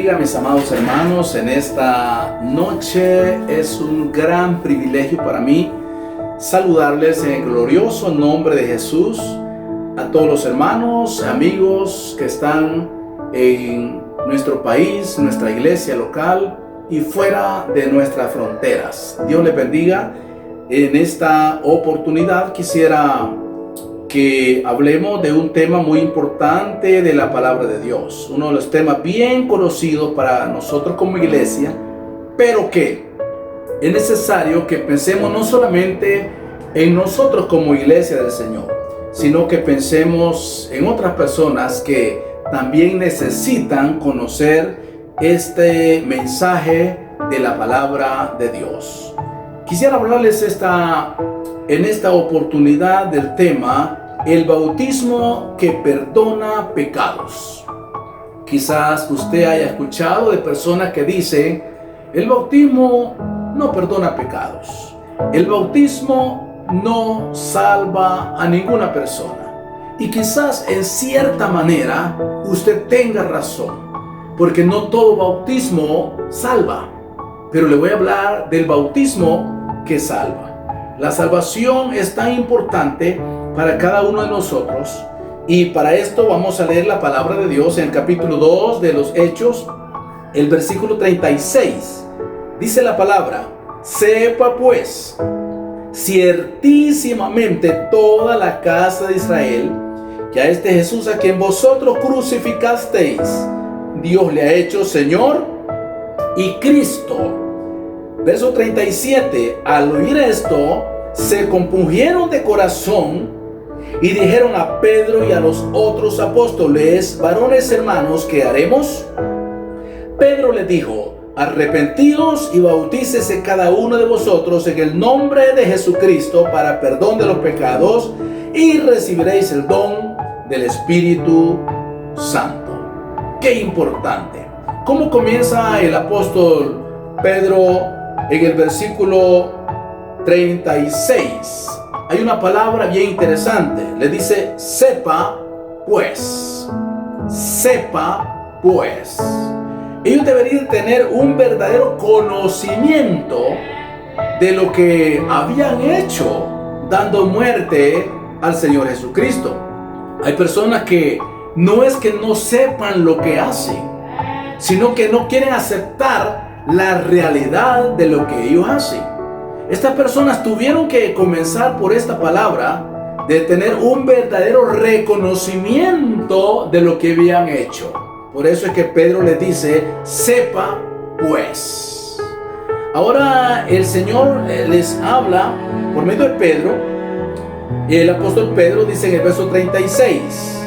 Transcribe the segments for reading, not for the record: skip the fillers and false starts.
bendiga, mis amados hermanos. En esta noche es un gran privilegio para mí saludarles en el glorioso nombre de Jesús a todos los hermanos, amigos que están en nuestro país, nuestra iglesia local y fuera de nuestras fronteras. Dios les bendiga. En esta oportunidad quisiera que hablemos de un tema muy importante de la palabra de Dios, uno de los temas bien conocidos para nosotros como iglesia, pero que es necesario que pensemos no solamente en nosotros como iglesia del Señor, sino que pensemos en otras personas que también necesitan conocer este mensaje de la palabra de Dios. Quisiera hablarles en esta oportunidad del tema el bautismo que perdona pecados. Quizás usted haya escuchado de personas que dicen: el bautismo no perdona pecados, el bautismo no salva a ninguna persona. Y quizás en cierta manera usted tenga razón, porque no todo bautismo salva, pero le voy a hablar del bautismo que salva. La salvación es tan importante para cada uno de nosotros, y para esto vamos a leer la palabra de Dios en el capítulo 2 de los Hechos, el versículo 36. Dice la palabra: sepa pues ciertísimamente toda la casa de Israel que a este Jesús a quien vosotros crucificasteis, Dios le ha hecho Señor y Cristo. Verso 37, al oír esto, se compungieron de corazón y dijeron a Pedro y a los otros apóstoles: varones hermanos, ¿qué haremos? Pedro les dijo: arrepentidos y bautícese cada uno de vosotros en el nombre de Jesucristo para perdón de los pecados, y recibiréis el don del Espíritu Santo. Qué importante. ¿Cómo comienza el apóstol Pedro? En el versículo 36 hay una palabra bien interesante. Le dice: sepa pues. Sepa pues. Ellos deberían tener un verdadero conocimiento de lo que habían hecho dando muerte al Señor Jesucristo. Hay personas que no es que no sepan lo que hacen, sino que no quieren aceptar la realidad de lo que ellos hacen. Estas personas tuvieron que comenzar por esta palabra de tener un verdadero reconocimiento de lo que habían hecho. Por eso es que Pedro les dice: sepa pues. Ahora el Señor les habla por medio de Pedro. El apóstol Pedro dice en el verso 36,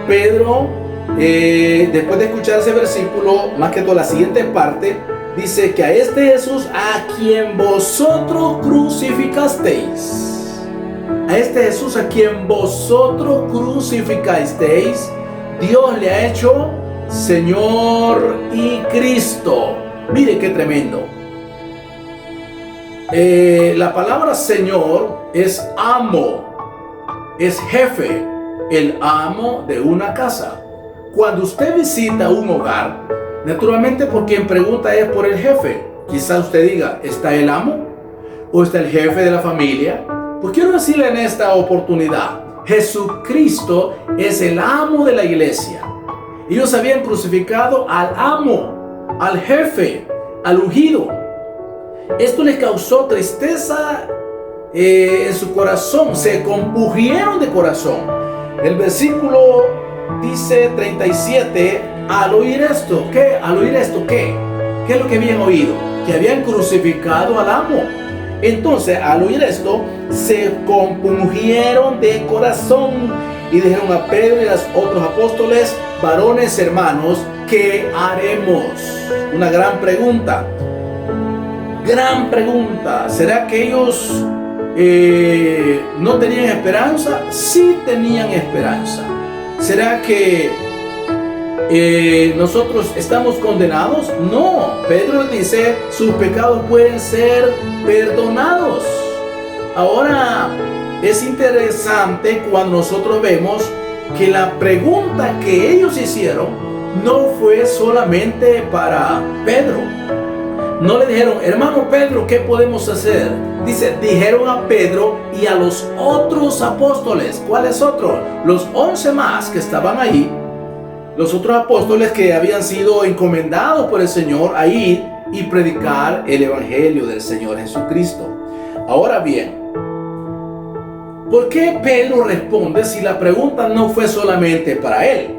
Pedro, después de escuchar ese versículo, más que toda la siguiente parte, dice que a este Jesús a quien vosotros crucificasteis, a este Jesús a quien vosotros crucificasteis, Dios le ha hecho Señor y Cristo. Mire qué tremendo. La palabra Señor es amo, es jefe, el amo de una casa. Cuando usted visita un hogar, naturalmente por quien pregunta es por el jefe. Quizás usted diga: ¿está el amo? ¿O está el jefe de la familia? Pues quiero decirle en esta oportunidad: Jesucristo es el amo de la iglesia. Ellos habían crucificado al amo, al jefe, al ungido. Esto les causó tristeza en su corazón. Se compungieron de corazón. El versículo dice 37, al oír esto, ¿qué? Al oír esto, ¿qué? ¿Qué es lo que habían oído? Que habían crucificado al amo. Entonces, al oír esto, se compungieron de corazón y dijeron a Pedro y a los otros apóstoles: varones hermanos, ¿qué haremos? Una gran pregunta. Gran pregunta. ¿Será que ellos no tenían esperanza? Sí tenían esperanza. ¿Será que nosotros estamos condenados? No. Pedro dice: sus pecados pueden ser perdonados. Ahora es interesante cuando nosotros vemos que la pregunta que ellos hicieron no fue solamente para Pedro. No le dijeron, hermano Pedro, ¿qué podemos hacer? Dice, dijeron a Pedro y a los otros apóstoles. ¿Cuáles otros? Los 11 más que estaban ahí. Los otros apóstoles que habían sido encomendados por el Señor a ir y predicar el evangelio del Señor Jesucristo. Ahora bien, ¿por qué Pedro responde si la pregunta no fue solamente para él?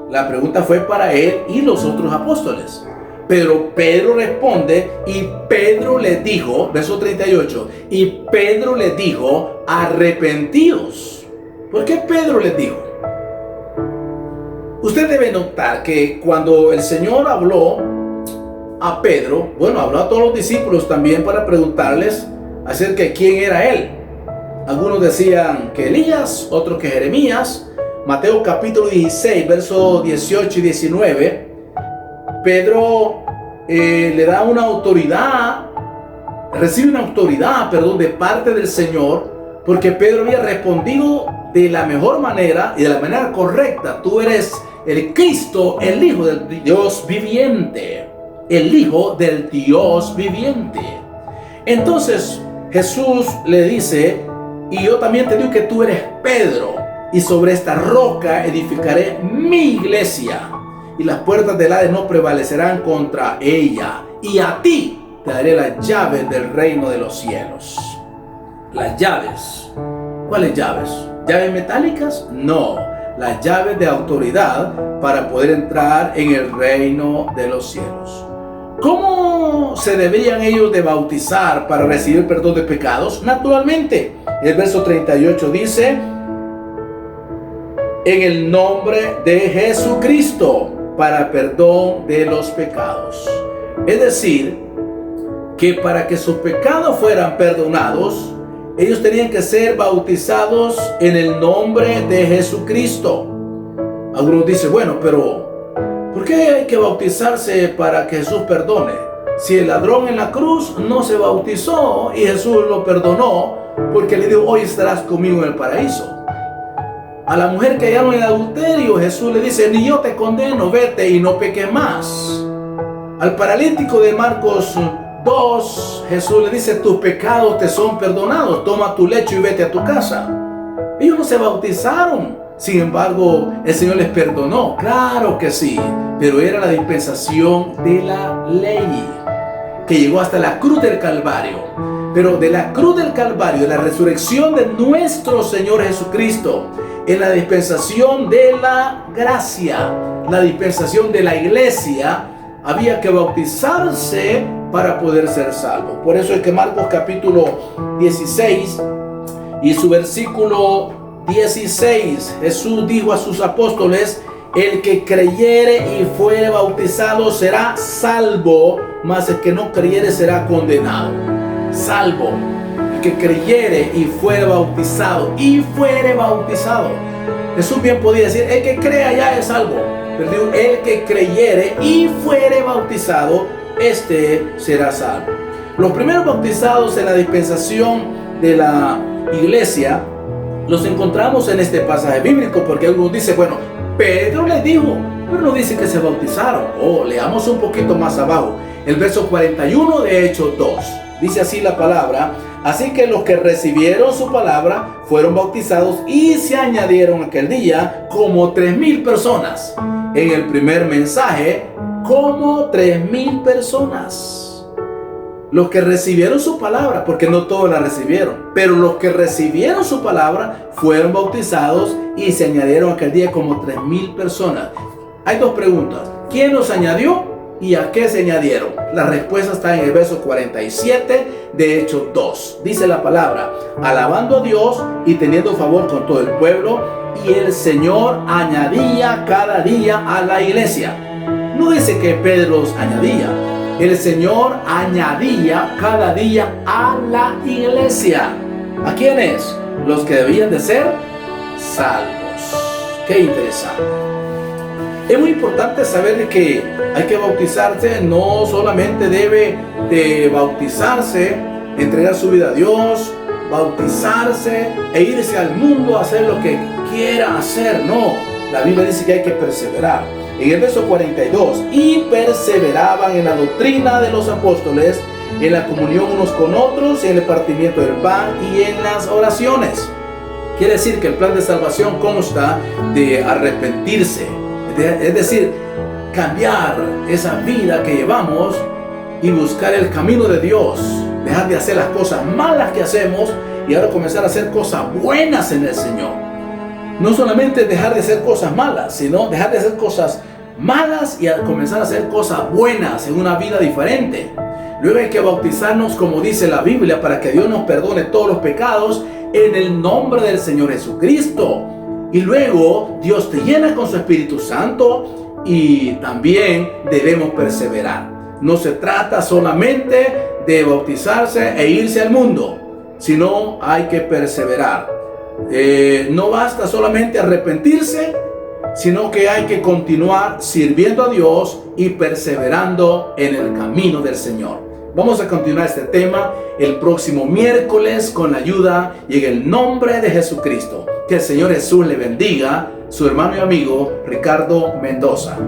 La pregunta fue para él y los otros apóstoles. Pero Pedro responde y Pedro les dijo, verso 38, y Pedro les dijo, arrepentidos. ¿Por qué Pedro les dijo? Usted debe notar que cuando el Señor habló a Pedro, bueno, habló a todos los discípulos también para preguntarles acerca de quién era él. Algunos decían que Elías, otros que Jeremías. Mateo capítulo 16, versos 18 y 19. Pedro le da una autoridad, recibe una autoridad, de parte del Señor, porque Pedro había respondido de la mejor manera y de la manera correcta. Tú eres el Cristo, el Hijo del Dios viviente. El Hijo del Dios viviente. Entonces Jesús le dice, y yo también te digo que tú eres Pedro, y sobre esta roca edificaré mi iglesia, y las puertas del Hades no prevalecerán contra ella, y a ti te daré las llaves del reino de los cielos. Las llaves. ¿Cuáles llaves? ¿Llaves metálicas? No, las llaves de autoridad para poder entrar en el reino de los cielos. ¿Cómo se deberían ellos de bautizar para recibir perdón de pecados? Naturalmente, el verso 38 dice, en el nombre de Jesucristo, para perdón de los pecados. Es decir, que para que sus pecados fueran perdonados, ellos tenían que ser bautizados en el nombre de Jesucristo. Algunos dicen, bueno, pero ¿por qué hay que bautizarse para que Jesús perdone? Si el ladrón en la cruz no se bautizó y Jesús lo perdonó porque le dijo, hoy estarás conmigo en el paraíso. A la mujer que hallaron en adulterio, Jesús le dice, ni yo te condeno, vete y no peques más. Al paralítico de Marcos 2, Jesús le dice, tus pecados te son perdonados, toma tu lecho y vete a tu casa. Ellos no se bautizaron, sin embargo, el Señor les perdonó. Claro que sí, pero era la dispensación de la ley, que llegó hasta la cruz del Calvario. Pero de la cruz del Calvario, de la resurrección de nuestro Señor Jesucristo, en la dispensación de la gracia, la dispensación de la iglesia, había que bautizarse para poder ser salvo. Por eso es que Marcos capítulo 16 y su versículo 16, Jesús dijo a sus apóstoles, el que creyere y fuere bautizado será salvo, mas el que no creyere será condenado. Salvo, el que creyere y fuere bautizado, Jesús bien podía decir, el que crea ya es salvo, pero digo, el que creyere y fuere bautizado, este será salvo. Los primeros bautizados en la dispensación de la iglesia los encontramos en este pasaje bíblico, porque algunos dicen, bueno, Pedro les dijo, pero no dice que se bautizaron. Leamos un poquito más abajo, el verso 41 de Hechos 2. Dice así la palabra, así que los que recibieron su palabra fueron bautizados y se añadieron aquel día como 3,000 personas. En el primer mensaje, como 3,000 personas. Los que recibieron su palabra, porque no todos la recibieron, pero los que recibieron su palabra fueron bautizados y se añadieron aquel día como 3,000 personas. Hay dos preguntas. ¿Quién los añadió y a qué se añadieron? La respuesta está en el verso 47 de Hechos 2. Dice la palabra, alabando a Dios y teniendo favor con todo el pueblo, y el Señor añadía cada día a la iglesia. No dice que Pedro los añadía. El Señor añadía cada día a la iglesia. ¿A quiénes? Los que debían de ser salvos. Qué interesante. Es muy importante saber de que hay que bautizarse. No solamente debe de bautizarse, entregar su vida a Dios, bautizarse e irse al mundo a hacer lo que quiera hacer. No, la Biblia dice que hay que perseverar. En el verso 42, y perseveraban en la doctrina de los apóstoles, en la comunión unos con otros, en el partimiento del pan y en las oraciones. Quiere decir que el plan de salvación consta de arrepentirse, es decir, cambiar esa vida que llevamos y buscar el camino de Dios, dejar de hacer las cosas malas que hacemos y ahora comenzar a hacer cosas buenas en el Señor. No solamente dejar de hacer cosas malas, sino dejar de hacer cosas malas y comenzar a hacer cosas buenas en una vida diferente. Luego hay que bautizarnos, como dice la Biblia, para que Dios nos perdone todos los pecados en el nombre del Señor Jesucristo. Y luego Dios te llena con su Espíritu Santo y también debemos perseverar. No se trata solamente de bautizarse e irse al mundo, sino hay que perseverar. No basta solamente arrepentirse, sino que hay que continuar sirviendo a Dios y perseverando en el camino del Señor. Vamos a continuar este tema el próximo miércoles con la ayuda y en el nombre de Jesucristo. Que el Señor Jesús le bendiga. Su hermano y amigo Ricardo Mendoza.